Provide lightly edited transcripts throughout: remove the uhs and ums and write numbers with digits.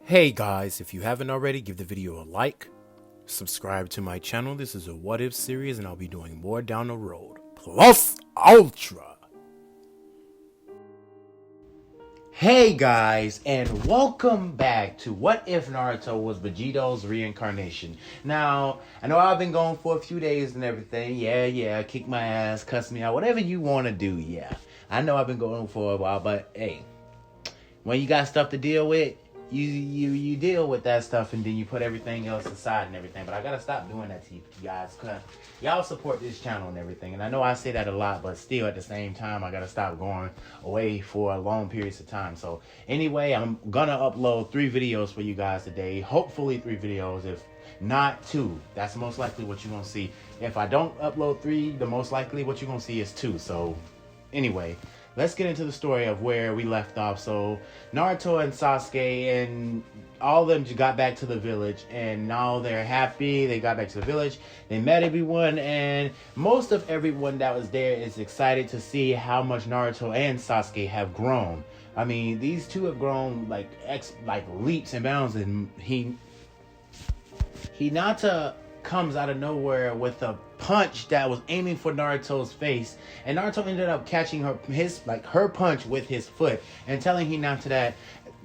Hey guys, if you haven't already, give the video a like, subscribe to my channel. This is a what if series and I'll be doing more down the road. Plus Ultra. Hey guys, and welcome back to What If Naruto Was Vegito's Reincarnation. Now, I know I've been gone for a few days and everything. Yeah, kick my ass, cuss me out, whatever you want to do, yeah. I know I've been going for a while, but hey, when you got stuff to deal with, you deal with that stuff and then you put everything else aside and everything. But I gotta stop doing that to you guys, because y'all support this channel and everything. And I know I say that a lot, but still at the same time I gotta stop going away for long periods of time. So anyway, I'm gonna upload 3 videos for you guys today. Hopefully 3 videos, if not 2. That's most likely what you're gonna see. If I don't upload 3, the most likely what you're gonna see is 2. So anyway, let's get into the story of where we left off. So Naruto and Sasuke and all of them just got back to the village, and now they're happy. They got back to the village. They met everyone, and most of everyone that was there is excited to see how much Naruto and Sasuke have grown. I mean, these two have grown like leaps and bounds, and Hinata comes out of nowhere with a punch that was aiming for Naruto's face, and Naruto ended up catching her punch with his foot and telling Hinata that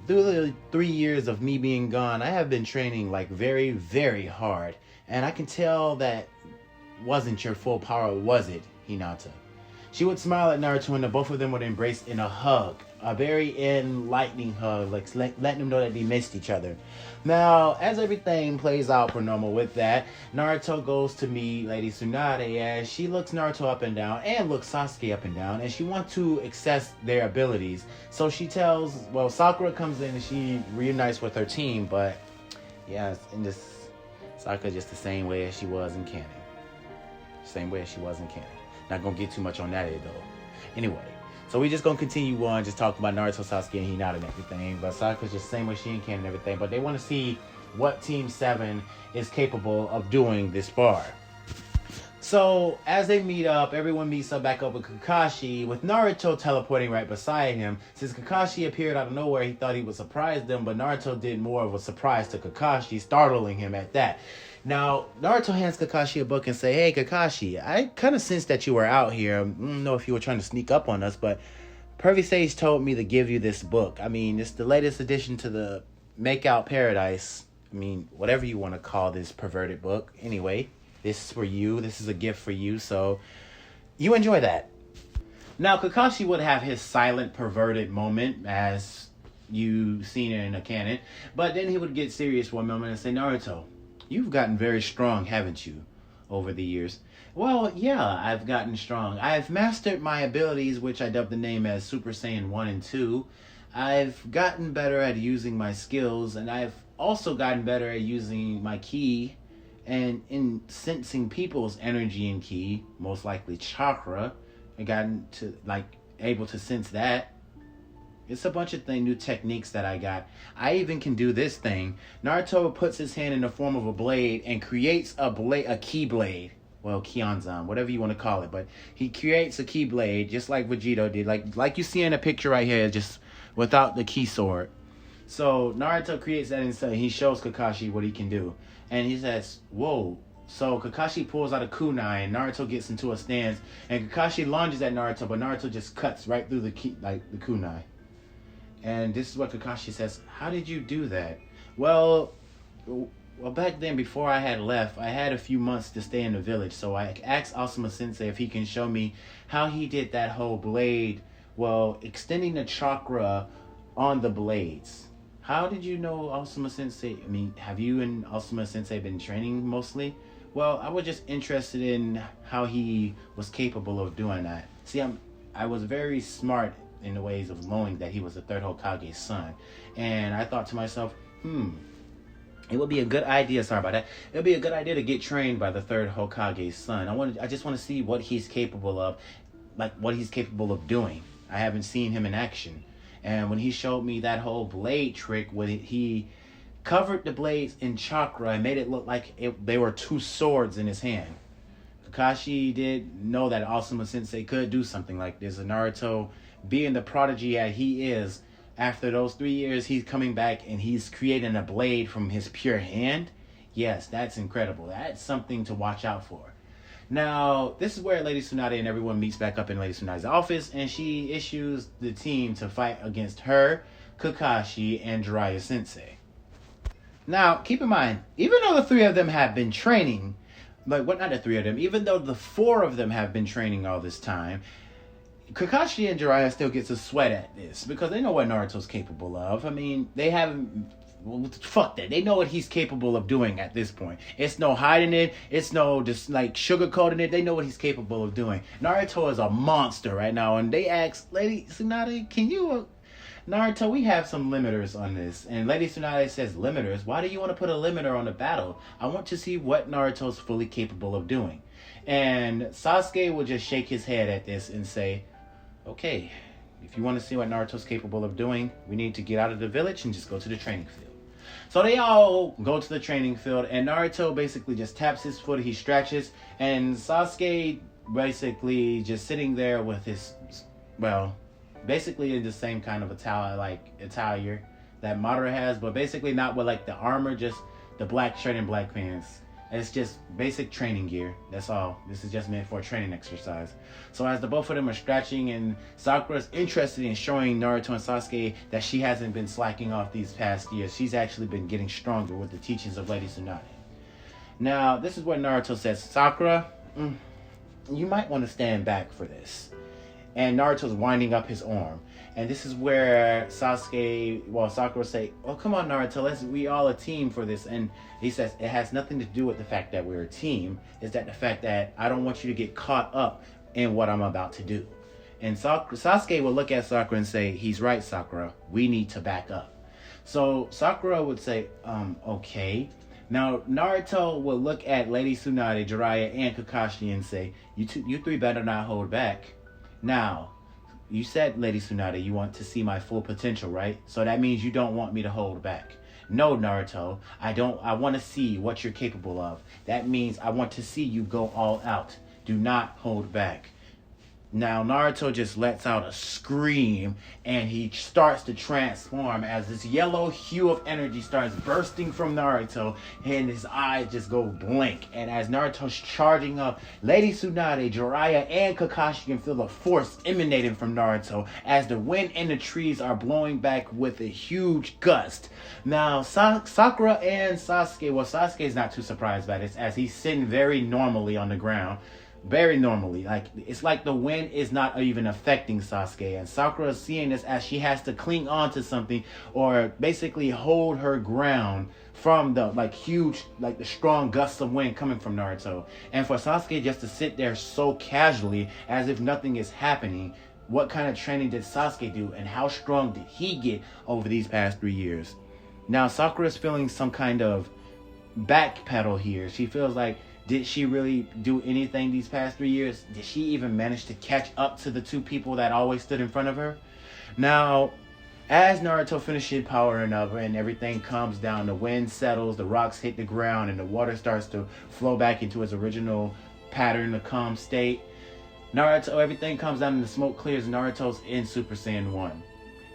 through the 3 years of me being gone, I have been training like very, very hard, and I can tell that wasn't your full power, was it, Hinata? She would smile at Naruto, and the both of them would embrace in a hug. A very enlightening hug, like letting them know that they missed each other. Now, as everything plays out per normal with that, Naruto goes to meet Lady Tsunade as she looks Naruto up and down and looks Sasuke up and down, and she wants to access their abilities. So she tells, Sakura comes in and she reunites with her team, but yeah, in this, Sakura just the same way as she was in canon. Same way as she was in canon. Not gonna get too much on that though. Anyway. So we just gonna continue on, just talking about Naruto, Sasuke, and Hinata and everything. But Sakura's just the same way she and Ken and everything. But they want to see what Team 7 is capable of doing this far. So as they meet up, everyone meets up back up with Kakashi, with Naruto teleporting right beside him. Since Kakashi appeared out of nowhere, he thought he would surprise them, but Naruto did more of a surprise to Kakashi, startling him at that. Now, Naruto hands Kakashi a book and say, "Hey, Kakashi, I kind of sensed that you were out here. I don't know if you were trying to sneak up on us, but Pervy Sage told me to give you this book. I mean, it's the latest addition to the Makeout Paradise. I mean, whatever you want to call this perverted book. Anyway, this is for you. This is a gift for you, so you enjoy that." Now, Kakashi would have his silent, perverted moment, as you've seen it in a canon, but then he would get serious for a moment and say, "Naruto, you've gotten very strong, haven't you, over the years?" "Well, yeah, I've gotten strong. I've mastered my abilities, which I dubbed the name as Super Saiyan 1 and 2. I've gotten better at using my skills, and I've also gotten better at using my ki and in sensing people's energy and ki, most likely chakra. I gotten to, able to sense that. It's a bunch of new techniques that I got. I even can do this thing." Naruto puts his hand in the form of a blade and creates a ki blade. Well, Kionzan, whatever you want to call it. But he creates a ki blade just like Vegito did. Like you see in the picture right here, just without the ki sword. So Naruto creates that and he shows Kakashi what he can do. And he says, "Whoa." So Kakashi pulls out a kunai and Naruto gets into a stance. And Kakashi lunges at Naruto, but Naruto just cuts right through the kunai. And this is what Kakashi says, "How did you do that?" Well, back then, before I had left, I had a few months to stay in the village. So I asked Asuma Sensei if he can show me how he did that whole blade, extending the chakra on the blades. How did you know Asuma Sensei? I mean, have you and Asuma Sensei been training mostly? Well, I was just interested in how he was capable of doing that. See, I was very smart in the ways of knowing that he was the 3rd Hokage's son. And I thought to myself, it would be a good idea, sorry about that. It would be a good idea to get trained by the 3rd Hokage's son. I just want to see what he's capable of, what he's capable of doing. I haven't seen him in action. And when he showed me that whole blade trick, he covered the blades in chakra and made it look like they were 2 swords in his hand. Kakashi did know that Asuma Sensei could do something like this. And Naruto, being the prodigy that he is, after those 3 years, he's coming back and he's creating a blade from his pure hand. Yes, that's incredible. That's something to watch out for. Now, this is where Lady Tsunade and everyone meets back up in Lady Tsunade's office, and she issues the team to fight against her, Kakashi, and Jiraiya Sensei. Now, keep in mind, even though the three of them have been training, not the three of them, even though the four of them have been training all this time, Kakashi and Jiraiya still gets a sweat at this because they know what Naruto's capable of. I mean, they haven't... Well, fuck that. They know what he's capable of doing at this point. It's no hiding it. It's no just like sugarcoating it. They know what he's capable of doing. Naruto is a monster right now. And they ask, Lady Tsunade, can you... Naruto, we have some limiters on this. And Lady Tsunade says, limiters? Why do you want to put a limiter on the battle? I want to see what Naruto's fully capable of doing. And Sasuke will just shake his head at this and say, okay, if you want to see what Naruto's capable of doing, we need to get out of the village and just go to the training field. So they all go to the training field, and Naruto basically just taps his foot, he stretches, and Sasuke basically just sitting there with his, well, basically in the same kind of attire that Madara has, but basically not with like the armor, just the black shirt and black pants. It's just basic training gear. That's all. This is just meant for a training exercise. So as the both of them are stretching, and Sakura's interested in showing Naruto and Sasuke that she hasn't been slacking off these past years. She's actually been getting stronger with the teachings of Lady Tsunade. Now, this is what Naruto says. Sakura, you might want to stand back for this. And Naruto's winding up his arm. And this is where Sakura say, oh, come on, Naruto, we all a team for this. And he says, it has nothing to do with the fact that we're a team. It's that the fact that I don't want you to get caught up in what I'm about to do. And Sasuke will look at Sakura and say, he's right, Sakura. We need to back up. So Sakura would say, okay. Now, Naruto will look at Lady Tsunade, Jiraiya, and Kakashi and say, you three better not hold back. Now, you said, Lady Tsunade, you want to see my full potential, right? So that means you don't want me to hold back. No, Naruto, I don't. I want to see what you're capable of. That means I want to see you go all out. Do not hold back. Now, Naruto just lets out a scream, and he starts to transform as this yellow hue of energy starts bursting from Naruto, and his eyes just go blank. And as Naruto's charging up, Lady Tsunade, Jiraiya, and Kakashi can feel the force emanating from Naruto as the wind and the trees are blowing back with a huge gust. Now, Sakura and Sasuke, well, Sasuke's not too surprised by this as he's sitting very normally on the ground. Very normally, it's like the wind is not even affecting Sasuke, and Sakura is seeing this as she has to cling on to something or basically hold her ground from the the strong gusts of wind coming from Naruto. And for Sasuke just to sit there so casually as if nothing is happening, what kind of training did Sasuke do and how strong did he get over these past 3 years? Now Sakura is feeling some kind of backpedal here. She feels like, did she really do anything these past 3 years? Did she even manage to catch up to the two people that always stood in front of her? Now, as Naruto finishes powering up and everything calms down, the wind settles, the rocks hit the ground, and the water starts to flow back into its original pattern, the calm state. Everything comes down and the smoke clears. Naruto's in Super Saiyan 1.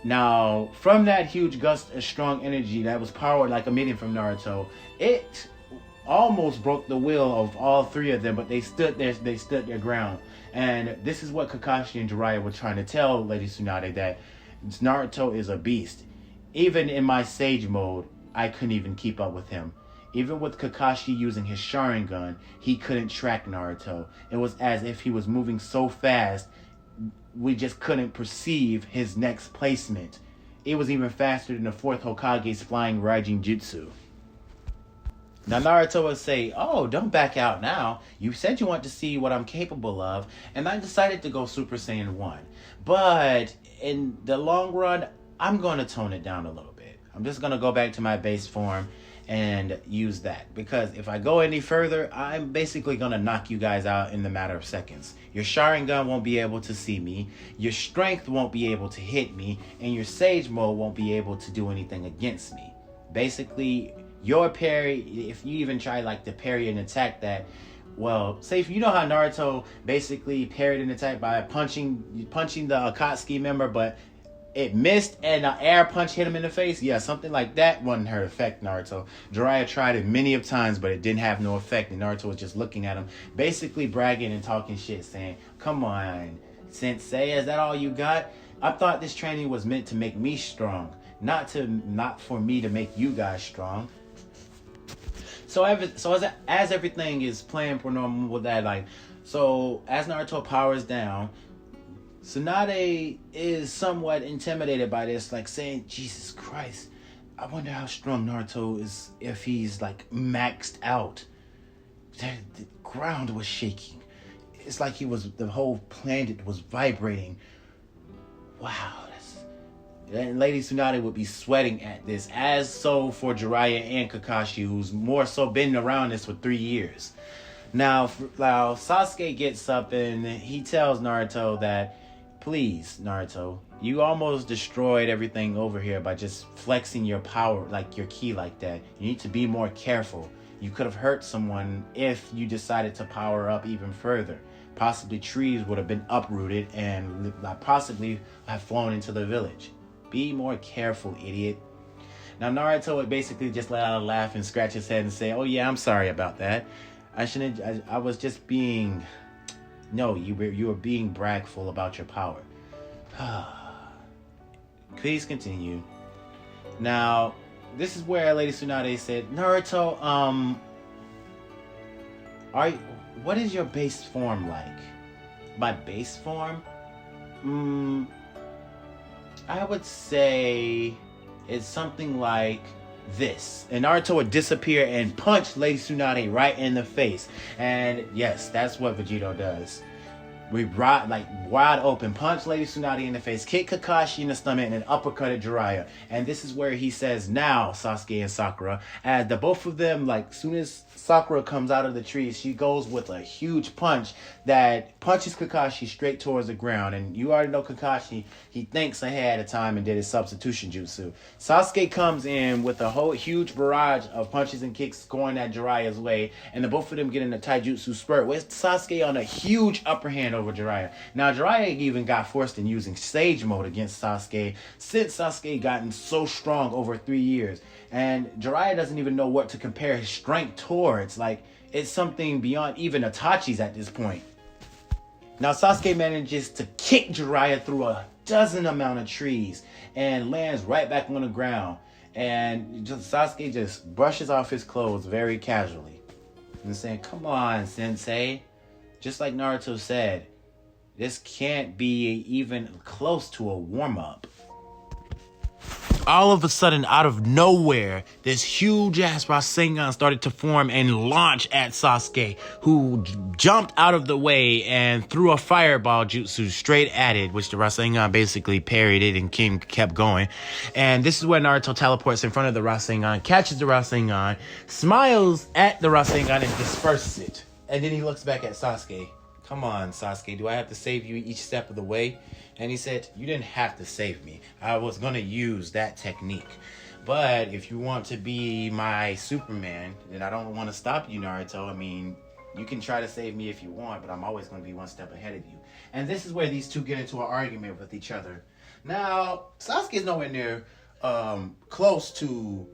Now, from that huge gust of strong energy that was powered like a medium from Naruto, it almost broke the will of all three of them, but they stood their ground. And this is what Kakashi and Jiraiya were trying to tell Lady Tsunade, that Naruto is a beast. Even in my Sage mode, I couldn't even keep up with him. Even with Kakashi using his Sharingan, he couldn't track Naruto. It was as if he was moving so fast, we just couldn't perceive his next placement. It was even faster than the 4th Hokage's flying Raijin Jutsu. Now Naruto would say, oh, don't back out now. You said you want to see what I'm capable of, and I decided to go Super Saiyan 1. But in the long run, I'm going to tone it down a little bit. I'm just going to go back to my base form and use that. Because if I go any further, I'm basically going to knock you guys out in the matter of seconds. Your Sharingan won't be able to see me. Your strength won't be able to hit me. And your Sage mode won't be able to do anything against me. Basically, your parry, if you even try to parry and attack that, well, say if you know how Naruto basically parried an attack by punching the Akatsuki member, but it missed and an air punch hit him in the face. Yeah, something like that wouldn't hurt effect Naruto. Jiraiya tried it many of times, but it didn't have no effect. And Naruto was just looking at him, basically bragging and talking shit, saying, "Come on, Sensei, is that all you got? I thought this training was meant to make me strong, not for me to make you guys strong." So as everything is playing for normal with that, like, so as Naruto powers down, Tsunade is somewhat intimidated by this, like saying, "Jesus Christ, I wonder how strong Naruto is if he's like maxed out." The ground was shaking. It's like the whole planet was vibrating. Wow. And Lady Tsunade would be sweating at this, as so for Jiraiya and Kakashi, who's more so been around this for 3 years. Now Sasuke gets up and he tells Naruto that, "Please, Naruto, you almost destroyed everything over here by just flexing your power, like your ki like that. You need to be more careful. You could have hurt someone if you decided to power up even further. Possibly trees would have been uprooted and possibly have flown into the village. Be more careful, idiot." Now Naruto would basically just let out a laugh and scratch his head and say, "Oh yeah, I'm sorry about that. I was just being... No, you were being bragful about your power." Please continue. Now, this is where Lady Tsunade said, "Naruto, what is your base form like?" My base form? I would say it's something like this. And Naruto would disappear and punch Lady Tsunade right in the face. And yes, that's what Vegito does. We wide open, punch Lady Tsunade in the face, kick Kakashi in the stomach, and then uppercut at Jiraiya. And this is where he says, "Now, Sasuke and Sakura," as the both of them, like, soon as Sakura comes out of the trees, she goes with a huge punch that punches Kakashi straight towards the ground. And you already know Kakashi, he thinks ahead of time and did his substitution jutsu. Sasuke comes in with a whole huge barrage of punches and kicks going at Jiraiya's way, and the both of them get in a taijutsu spurt with Sasuke on a huge upper hand over Jiraiya. Now Jiraiya even got forced in using Sage Mode against Sasuke since Sasuke gotten so strong over 3 years. And Jiraiya doesn't even know what to compare his strength towards. Like, it's something beyond even Itachi's at this point. Now Sasuke manages to kick Jiraiya through a dozen amount of trees and lands right back on the ground. And Sasuke just brushes off his clothes very casually and saying, "Come on, Sensei. Just like Naruto said, this can't be even close to a warm-up." All of a sudden, out of nowhere, this huge-ass Rasengan started to form and launch at Sasuke, who jumped out of the way and threw a fireball jutsu straight at it, which the Rasengan basically parried it and kept going. And this is where Naruto teleports in front of the Rasengan, catches the Rasengan, smiles at the Rasengan, and disperses it. And then he looks back at Sasuke. "Come on, Sasuke, do I have to save you each step of the way?" And he said, "You didn't have to save me. I was going to use that technique. But if you want to be my Superman, then I don't want to stop you, Naruto. I mean, you can try to save me if you want, but I'm always going to be one step ahead of you." And this is where these two get into an argument with each other. Now, Sasuke's nowhere near close to...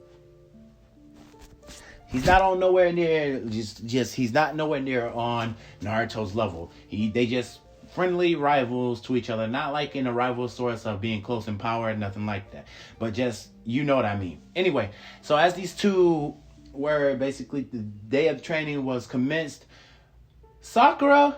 He's not nowhere near on Naruto's level. They just friendly rivals to each other, not like in a rival sorts of being close in power, nothing like that. But just, you know what I mean. Anyway, so as these two were basically, the day of training was commenced, Sakura,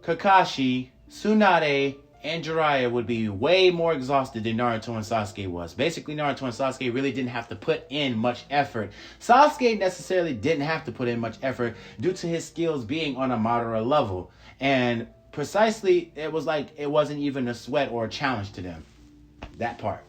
Kakashi, Tsunade, and Jiraiya would be way more exhausted than Naruto and Sasuke was. Basically, Naruto and Sasuke really didn't have to put in much effort. Sasuke necessarily didn't have to put in much effort due to his skills being on a moderate level. And precisely, it was like it wasn't even a sweat or a challenge to them. That part.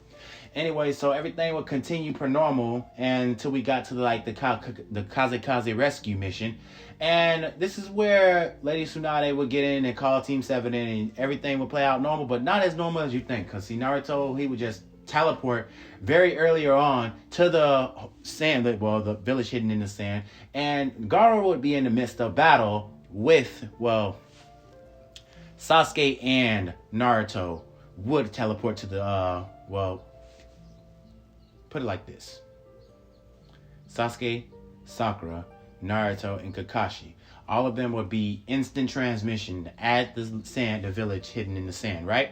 Anyway, so everything would continue per normal until we got to the Kazekaze rescue mission. And this is where Lady Tsunade would get in and call Team 7 in, and everything would play out normal, but not as normal as you think. Because see, Naruto, he would just teleport very earlier on to the sand, the village hidden in the sand. And Gaara would be in the midst of battle with, Sasuke and Naruto would teleport to the, well, put it like this. Sasuke, Sakura, Naruto, and Kakashi. All of them would be instant transmission at the village hidden in the sand, right?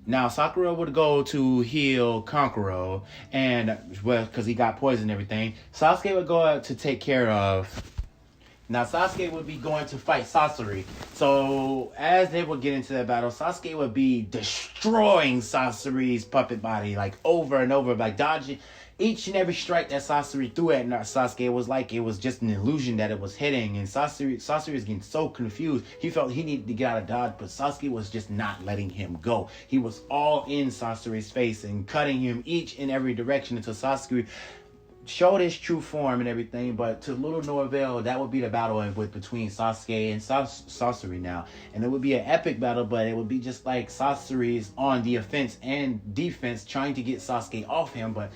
Now, Sakura would go to heal Kankuro, and, well, because he got poisoned and everything. Sasuke would go out to take care of... Now, Sasuke would be going to fight Sasori. So, as they would get into that battle, Sasuke would be destroying Sasori's puppet body, like, over and over, like, dodging each and every strike that Sasori threw at Sasuke. It was like it was just an illusion that it was hitting, and Sasori was getting so confused. He felt he needed to get out of dodge, but Sasuke was just not letting him go. He was all in Sasori's face and cutting him each and every direction until Sasuke showed his true form and everything, but to little no avail. That would be the battle between Sasuke and Sasori now, and it would be an epic battle, but it would be just like Sasori's on the offense and defense trying to get Sasuke off him, but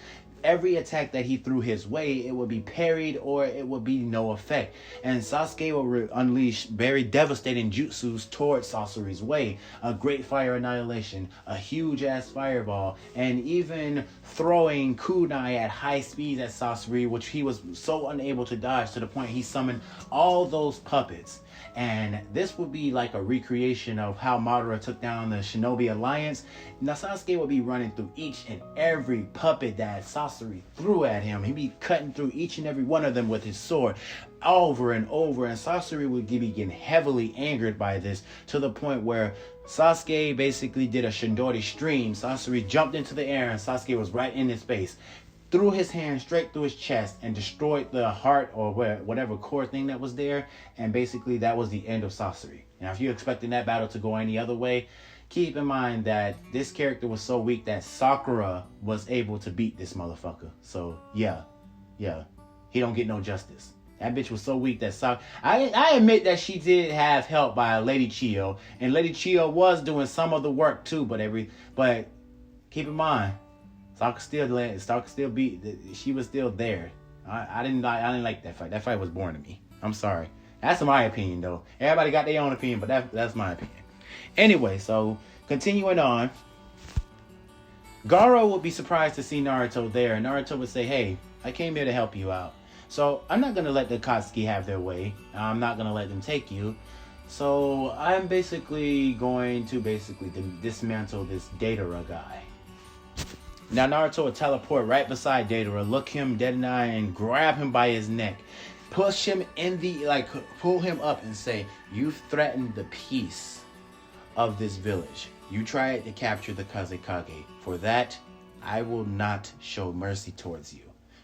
every attack that he threw his way, it would be parried or it would be no effect. And Sasuke will unleash very devastating jutsus towards Sasori's way. A great fire annihilation, a huge ass fireball, and even throwing kunai at high speeds at Sasori, which he was so unable to dodge to the point he summoned all those puppets. And this would be like a recreation of how Madara took down the Shinobi Alliance. Now Sasuke would be running through each and every puppet that Sasori threw at him. He'd be cutting through each and every one of them with his sword over and over. And Sasori would be getting heavily angered by this to the point where Sasuke basically did a Shindori stream. Sasori jumped into the air and Sasuke was right in his face. Threw his hand straight through his chest and destroyed the heart or whatever core thing that was there. And basically that was the end of Sasori. Now if you're expecting that battle to go any other way, keep in mind that this character was so weak that Sakura was able to beat this motherfucker. So yeah, he don't get no justice. That bitch was so weak that I admit that she did have help by Lady Chiyo, and Lady Chiyo was doing some of the work too, but keep in mind, Stalker still beat. She was still there. I didn't like that fight. That fight was boring to me. I'm sorry. That's my opinion, though. Everybody got their own opinion, but that's my opinion. Anyway, so continuing on, Gaara would be surprised to see Naruto there, and Naruto would say, "Hey, I came here to help you out. So I'm not gonna let the Akatsuki have their way. I'm not gonna let them take you. So I'm basically going to dismantle this Deidara guy." Now Naruto would teleport right beside Deidara, look him dead in the eye, and grab him by his neck. Push him pull him up and say, "You've threatened the peace of this village. You tried to capture the Kazekage. For that, I will not show mercy towards you.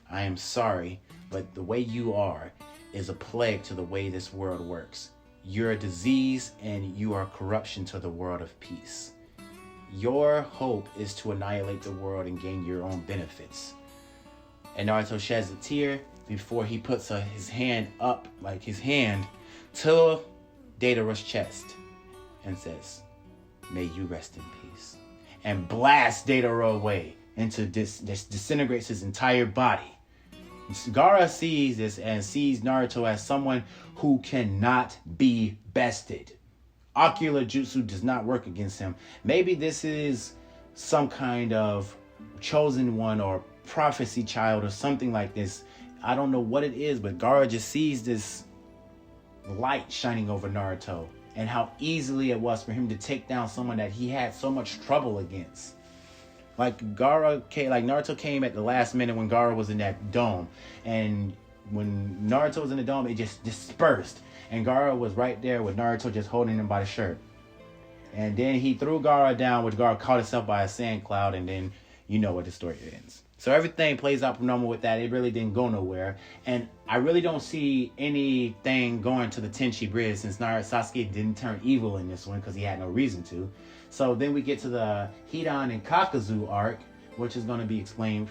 I am sorry, but the way you are is a plague to the way this world works. You're a disease and you are corruption to the world of peace. Your hope is to annihilate the world and gain your own benefits." And Naruto sheds a tear before he puts his hand up, like his hand, to Deidara's chest and says, "May you rest in peace." And blasts Deidara away into disintegrates his entire body. Gaara sees this and sees Naruto as someone who cannot be bested. Ocular jutsu does not work against him. Maybe this is some kind of chosen one or prophecy child or something like this. I don't know what it is, but Gaara just sees this light shining over Naruto and how easily it was for him to take down someone that he had so much trouble against. Naruto came at the last minute when Gaara was in that dome, and when Naruto was in the dome, it just dispersed. And Gaara was right there with Naruto just holding him by the shirt. And then he threw Gaara down, which Gaara caught himself by a sand cloud, and then you know what the story ends. So everything plays out normal with that. It really didn't go nowhere. And I really don't see anything going to the Tenchi Bridge since Sasuke didn't turn evil in this one because he had no reason to. So then we get to the Hidan and Kakazu arc, which is going to be explained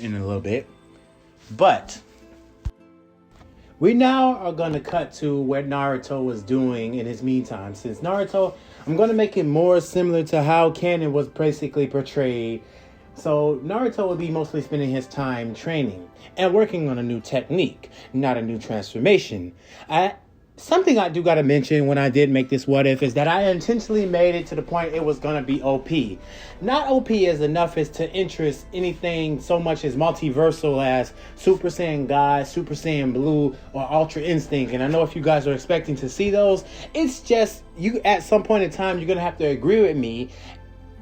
in a little bit. But we now are going to cut to what Naruto was doing in his meantime. Since Naruto, I'm going to make it more similar to how canon was basically portrayed. So Naruto will be mostly spending his time training and working on a new technique, not a new transformation. Something I do got to mention when I did make this what if is that I intentionally made it to the point it was going to be OP. Not OP as enough as to interest anything so much as multiversal as Super Saiyan God, Super Saiyan Blue, or Ultra Instinct. And I know if you guys are expecting to see those, it's just you at some point in time, you're going to have to agree with me.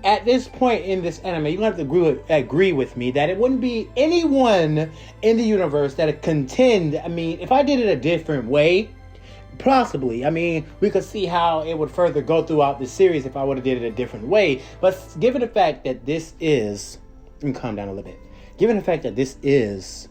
At this point in this anime, you have to agree with me that it wouldn't be anyone in the universe that would contend. I mean, if I did it a different way, possibly. I mean, we could see how it would further go throughout the series if I would have did it a different way. But given the fact that this is... Let me calm down a little bit. Given the fact that this is...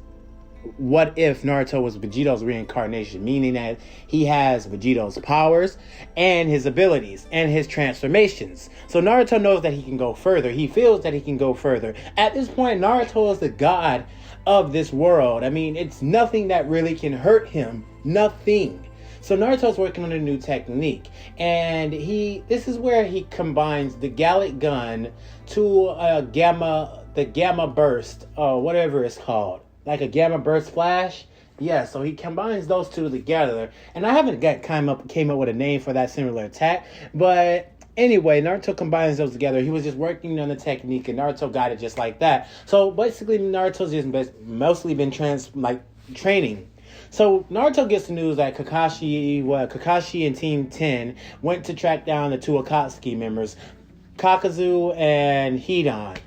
What if Naruto was Vegito's reincarnation? Meaning that he has Vegito's powers and his abilities and his transformations. So Naruto knows that he can go further. He feels that he can go further. At this point, Naruto is the god of this world. I mean, it's nothing that really can hurt him. Nothing. So Naruto's working on a new technique, and this is where he combines the Gallic gun to the gamma burst, whatever it's called, like a gamma burst flash. Yeah, so he combines those two together, and I haven't came up with a name for that similar attack, but anyway, Naruto combines those together. He was just working on the technique, and Naruto got it just like that. So basically, Naruto's just mostly been training. So Naruto gets the news that Kakashi and Team 10 went to track down the two Akatsuki members, Kakuzu and Hidan.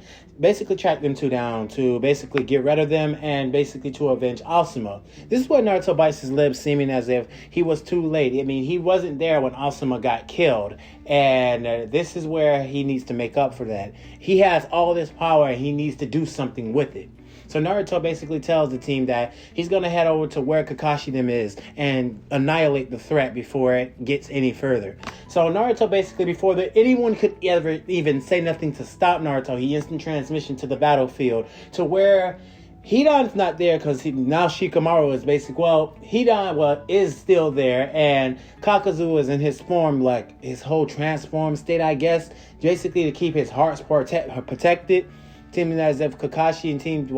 Basically track them two down to basically get rid of them and basically to avenge Asuma. This is where Naruto bites his lips, seeming as if he was too late. I mean, he wasn't there when Asuma got killed, and this is where he needs to make up for that. He has all this power and he needs to do something with it. So Naruto basically tells the team that he's going to head over to where Kakashi them is and annihilate the threat before it gets any further. So Naruto basically, before anyone could ever even say nothing to stop Naruto, he instant transmission to the battlefield to where Hidan's not there because now Shikamaru is basically, Hidan is still there, and Kakuzu is in his form, like his whole transformed state, I guess, basically to keep his hearts protected. Teaming as if Kakashi and Team...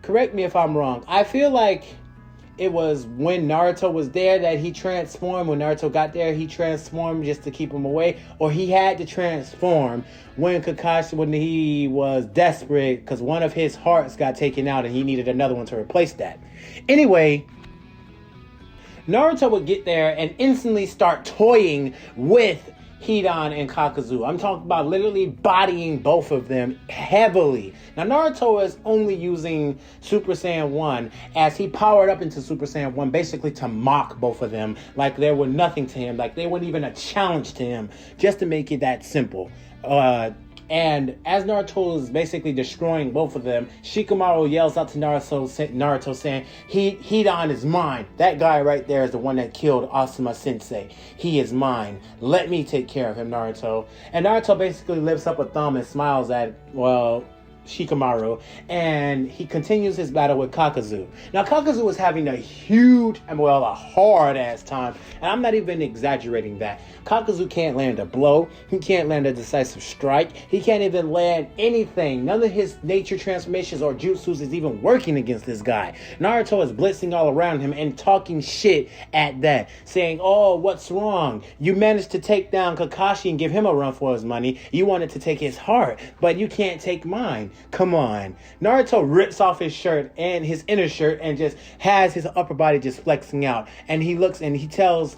correct me if I'm wrong. I feel like it was when Naruto was there that he transformed. When Naruto got there, he transformed just to keep him away. Or he had to transform when he was desperate because one of his hearts got taken out and he needed another one to replace that. Anyway, Naruto would get there and instantly start toying with Hidan and Kakuzu. I'm talking about literally bodying both of them heavily. Now, Naruto is only using Super Saiyan 1 as he powered up into Super Saiyan 1 basically to mock both of them like they were nothing to him, like they weren't even a challenge to him, just to make it that simple. And as Naruto is basically destroying both of them, Shikamaru yells out to Naruto saying, Hidan is mine. That guy right there is the one that killed Asuma Sensei. He is mine. Let me take care of him, Naruto. And Naruto basically lifts up a thumb and smiles at, Shikamaru, and he continues his battle with Kakuzu. Now, Kakuzu was having a hard-ass time, and I'm not even exaggerating that. Kakuzu can't land a blow. He can't land a decisive strike. He can't even land anything. None of his nature transformations or jutsus is even working against this guy. Naruto is blitzing all around him and talking shit at that, saying, oh, what's wrong? You managed to take down Kakashi and give him a run for his money. You wanted to take his heart, but you can't take mine. Come on. Naruto rips off his shirt and his inner shirt and just has his upper body just flexing out. And he looks and he tells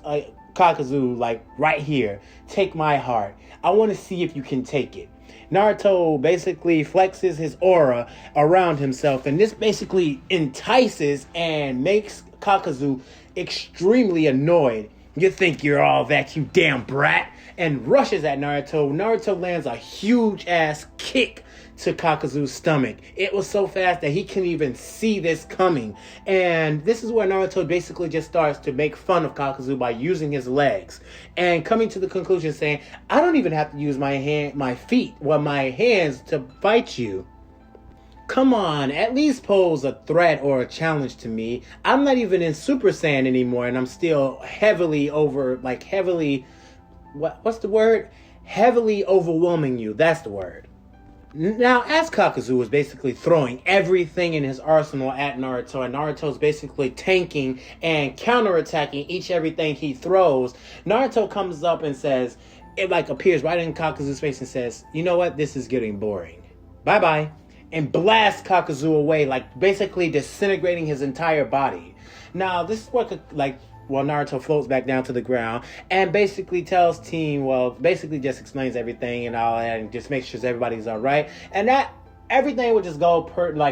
Kakuzu, like, right here, take my heart. I want to see if you can take it. Naruto basically flexes his aura around himself, and this basically entices and makes Kakuzu extremely annoyed. You think you're all that, you damn brat, and rushes at Naruto. Naruto lands a huge ass kick to Kakuzu's stomach. It was so fast that he couldn't even see this coming. And this is where Naruto basically just starts to make fun of Kakuzu by using his legs and coming to the conclusion saying, I don't even have to use my hands to fight you. Come on, at least pose a threat or a challenge to me. I'm not even in Super Saiyan anymore, and I'm still heavily overwhelming you. That's the word. Now, as Kakuzu was basically throwing everything in his arsenal at Naruto, and Naruto's basically tanking and counterattacking everything he throws, Naruto comes up and says, it like appears right in Kakuzu's face and says, you know what, this is getting boring. Bye-bye. And blasts Kakuzu away, like basically disintegrating his entire body. Now, this is what Naruto floats back down to the ground and basically tells Team, basically just explains everything and all that and just makes sure everybody's all right. And that everything would just go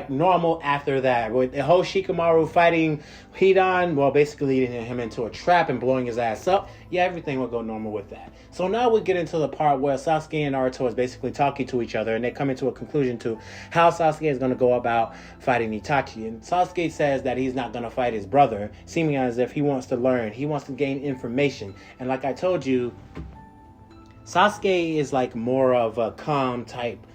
normal after that. With the whole Shikamaru fighting Hidan, basically leading him into a trap and blowing his ass up. Yeah, everything would go normal with that. So now we get into the part where Sasuke and Naruto is basically talking to each other, and they come into a conclusion to how Sasuke is going to go about fighting Itachi. And Sasuke says that he's not going to fight his brother, seeming as if he wants to learn, he wants to gain information. And like I told you, Sasuke is like more of a calm type,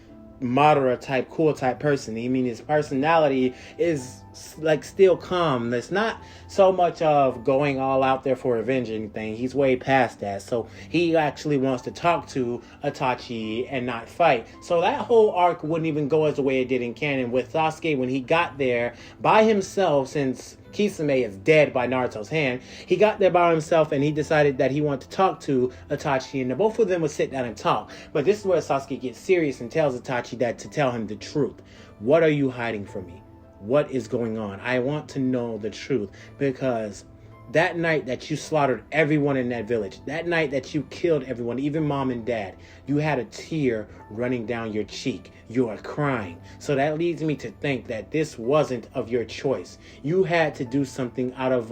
moderate type, cool type person. I mean, his personality is like still calm. It's not so much of going all out there for revenge or anything. He's way past that. So he actually wants to talk to Itachi and not fight. So that whole arc wouldn't even go as the way it did in canon with Sasuke when he got there by himself, since Kisame is dead by Naruto's hand. He got there by himself and he decided that he wanted to talk to Itachi, and both of them would sit down and talk. But this is where Sasuke gets serious and tells Itachi that to tell him the truth. What are you hiding from me? What is going on? I want to know the truth, because that night that you slaughtered everyone in that village, that night that you killed everyone, even mom and dad, you had a tear running down your cheek. You are crying. So that leads me to think that this wasn't of your choice. You had to do something out of,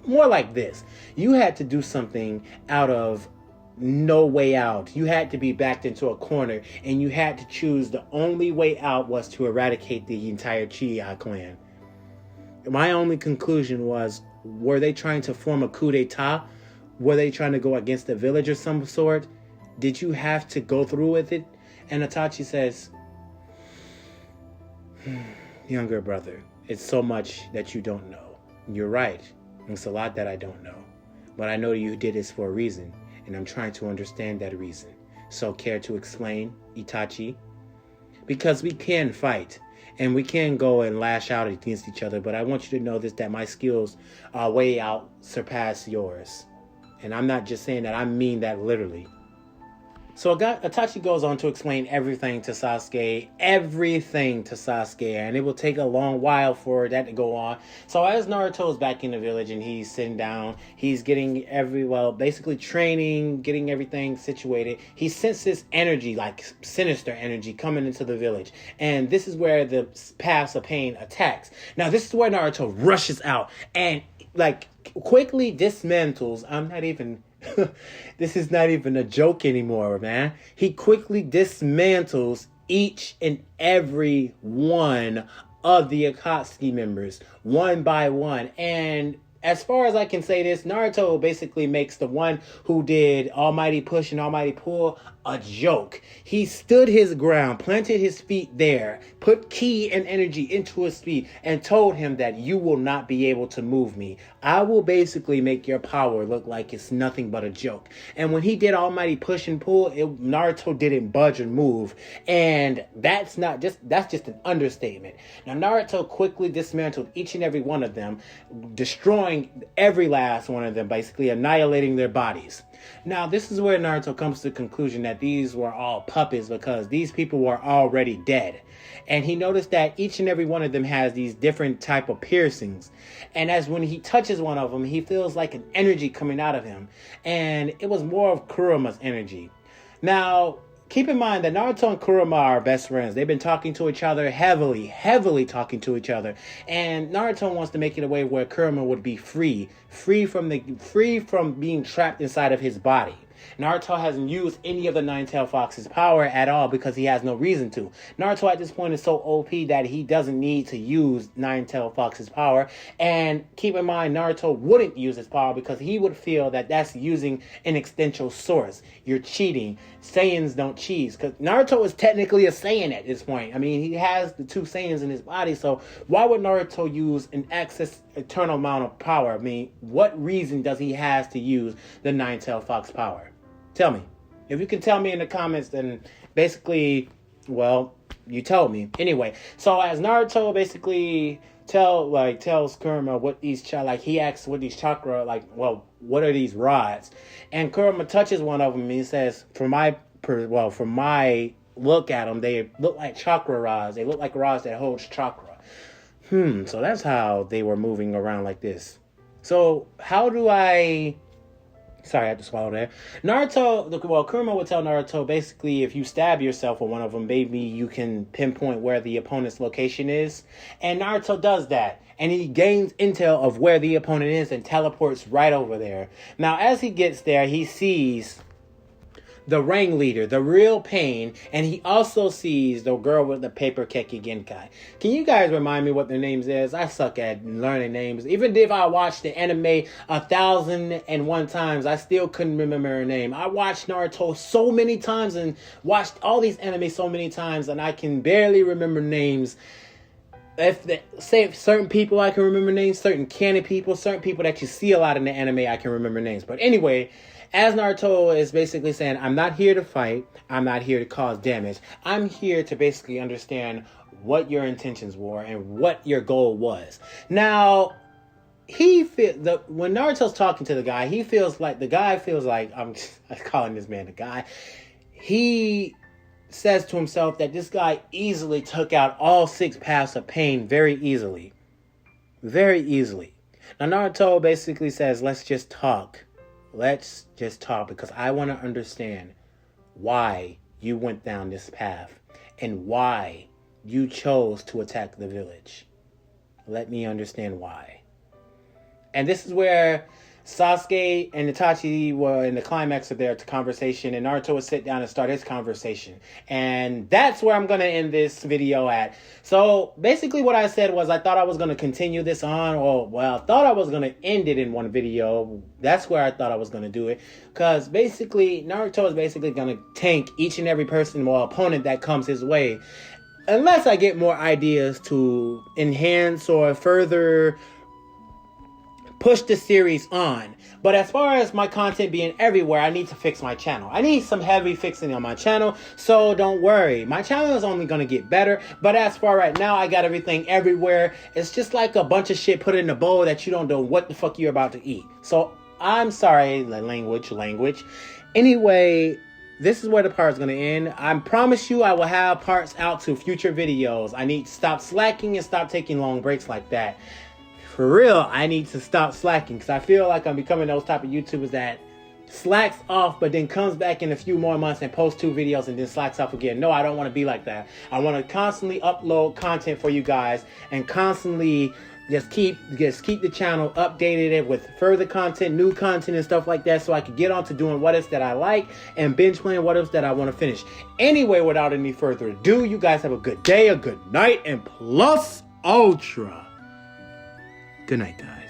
more like this. You had to do something out of no way out. You had to be backed into a corner, and you had to choose the only way out was to eradicate the entire Uchiha clan. My only conclusion was, were they trying to form a coup d'etat? Were they trying to go against the village of some sort? Did you have to go through with it? And Itachi says, younger brother, it's so much that you don't know. You're right. It's a lot that I don't know. But I know you did this for a reason, and I'm trying to understand that reason. So care to explain, Itachi? Because we can fight, and we can go and lash out against each other, but I want you to know this, that my skills are way out, surpass yours. And I'm not just saying that, I mean that literally. So Itachi goes on to explain everything to Sasuke, and it will take a long while for that to go on. So as Naruto is back in the village and he's sitting down, he's getting basically training, getting everything situated. He senses energy, like sinister energy, coming into the village. And this is where the paths of pain attacks. Now this is where Naruto rushes out and quickly dismantles. This is not even a joke anymore, man. He quickly dismantles each and every one of the Akatsuki members, one by one. And as far as I can say this, Naruto basically makes the one who did Almighty Push and Almighty Pull a joke. He stood his ground, planted his feet there, put ki and energy into his feet, and told him that you will not be able to move me. I will basically make your power look like it's nothing but a joke. And when he did Almighty Push and Pull, Naruto didn't budge or move. And that's just an understatement. Now Naruto quickly dismantled each and every one of them, destroying every last one of them, basically annihilating their bodies. Now, this is where Naruto comes to the conclusion that these were all puppets, because these people were already dead. And he noticed that each and every one of them has these different type of piercings. And as when he touches one of them, he feels like an energy coming out of him. And it was more of Kurama's energy. Now, keep in mind that Naruto and Kurama are best friends. They've been talking to each other heavily talking to each other. And Naruto wants to make it a way where Kurama would be free from being trapped inside of his body. Naruto hasn't used any of the Nine-Tailed Fox's power at all because he has no reason to. Naruto at this point is so OP that he doesn't need to use Nine-Tailed Fox's power. And keep in mind, Naruto wouldn't use his power because he would feel that that's using an extension source. You're cheating. Saiyans don't cheat. Because Naruto is technically a Saiyan at this point. I mean, he has the two Saiyans in his body, so why would Naruto use an excess eternal amount of power? I mean, what reason does he have to use the Nine-Tailed Fox power? Tell me. If you can tell me in the comments, then basically, well, you told me. Anyway, so as Naruto basically tells Kurama what these he asks what these chakra, what are these rods? And Kurama touches one of them and he says, from my look at them, they look like chakra rods. They look like rods that hold chakra. So that's how they were moving around like this. So how do I... Sorry, I had to swallow that. Kurama would tell Naruto, basically, if you stab yourself with one of them, maybe you can pinpoint where the opponent's location is. And Naruto does that. And he gains intel of where the opponent is and teleports right over there. Now, as he gets there, he sees the ringleader, the real Pain, and he also sees the girl with the paper Keki Genkai. Can you guys remind me what their names is? I suck at learning names. Even if I watched the anime 1,001 times, I still couldn't remember her name. I watched Naruto so many times and watched all these anime so many times, and I can barely remember names. If certain people I can remember names, certain canon people, certain people that you see a lot in the anime, I can remember names. But anyway, as Naruto is basically saying, I'm not here to fight. I'm not here to cause damage. I'm here to basically understand what your intentions were and what your goal was. Now, when Naruto's talking to the guy, the guy feels like, I'm calling this man the guy. He says to himself that this guy easily took out all 6 paths of pain very easily. Very easily. Now, Naruto basically says, let's just talk. Let's just talk because I want to understand why you went down this path and why you chose to attack the village. Let me understand why. And this is where Sasuke and Itachi were in the climax of their conversation, and Naruto would sit down and start his conversation. And that's where I'm going to end this video at. So basically what I said was I thought I was going to continue this on, I thought I was going to end it in one video. That's where I thought I was going to do it. Because basically Naruto is basically going to tank each and every person or opponent that comes his way. Unless I get more ideas to enhance or further push the series on. But as far as my content being everywhere, I need to fix my channel. I need some heavy fixing on my channel, so don't worry. My channel is only going to get better, but as far right now, I got everything everywhere. It's just like a bunch of shit put in a bowl that you don't know what the fuck you're about to eat. So I'm sorry, language. Anyway, this is where the part is going to end. I promise you I will have parts out to future videos. I need to stop slacking and stop taking long breaks like that. For real, I need to stop slacking because I feel like I'm becoming those type of YouTubers that slacks off but then comes back in a few more months and posts 2 videos and then slacks off again. No, I don't want to be like that. I want to constantly upload content for you guys and constantly just keep the channel updated with further content, new content and stuff like that, so I can get on to doing what ifs that I like and binge playing what ifs that I want to finish. Anyway, without any further ado, you guys have a good day, a good night, and plus ultra. Good night, guys.